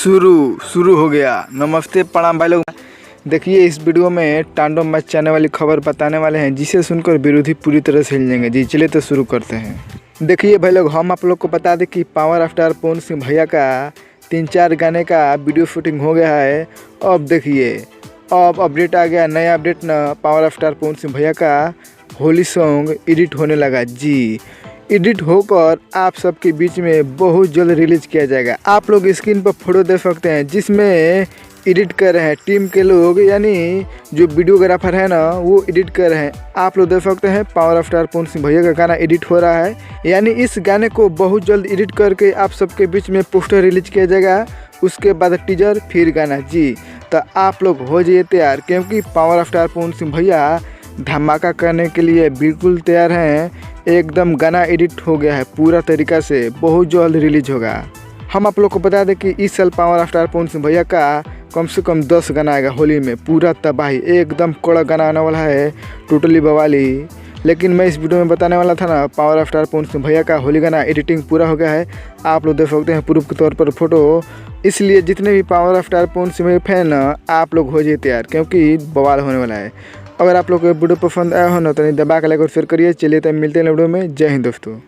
शुरू हो गया। नमस्ते प्रणाम भाई लोग। देखिए इस वीडियो में तांडव मचाने वाली खबर बताने वाले हैं जिसे सुनकर विरोधी पूरी तरह से हिल जाएंगे। जी चलिए तो शुरू करते हैं। देखिए भाई लोग, हम आप लोग को बता दें कि पावर स्टार पवन सिंह भैया का 3-4 गाने का वीडियो शूटिंग हो गया है। अब देखिए अब अपडेट आ गया, नया अपडेट ना पावर स्टार पवन सिंह भैया का होली सॉन्ग एडिट होने लगा। जी एडिट होकर आप सबके बीच में बहुत जल्द रिलीज किया जाएगा। आप लोग स्क्रीन पर फोटो देख सकते हैं जिसमें एडिट कर रहे हैं टीम के लोग, यानी जो वीडियोग्राफर है ना वो एडिट कर रहे हैं। आप लोग देख सकते हैं पावर स्टार पवन सिंह भैया का गाना एडिट हो रहा है, यानी इस गाने को बहुत जल्द एडिट करके आप सबके बीच में पोस्टर रिलीज किया जाएगा। उसके बाद टीजर, फिर गाना। जी तो आप लोग हो जाइए तैयार, क्योंकि पावर स्टार पवन सिंह भैया धमाका करने के लिए बिल्कुल तैयार हैं। एकदम गाना एडिट हो गया है पूरा तरीका से, बहुत जल्द रिलीज होगा। हम आप लोग को बता दें कि इस साल पावर स्टार पवन सिंह भैया का कम से कम 10 गाना आएगा होली में। पूरा तबाही, एकदम कड़क गाना आने वाला है, टोटली बवाली। लेकिन मैं इस वीडियो में बताने वाला था ना, पावर स्टार पवन सिंह भैया का होली गाना एडिटिंग पूरा हो गया है। आप लोग देख सकते हैं प्रूफ के तौर पर फोटो। इसलिए जितने भी पावर स्टार पवन सिंह भैया फैन आप लोग हो जाइए तैयार, क्योंकि बवाल होने वाला है। अगर आप लोग को वीडियो पसंद आया हो ना तो दबा के लाइक और शेयर करिए। चलिए तब मिलते हैं वीडियो में। जय हिंद दोस्तों।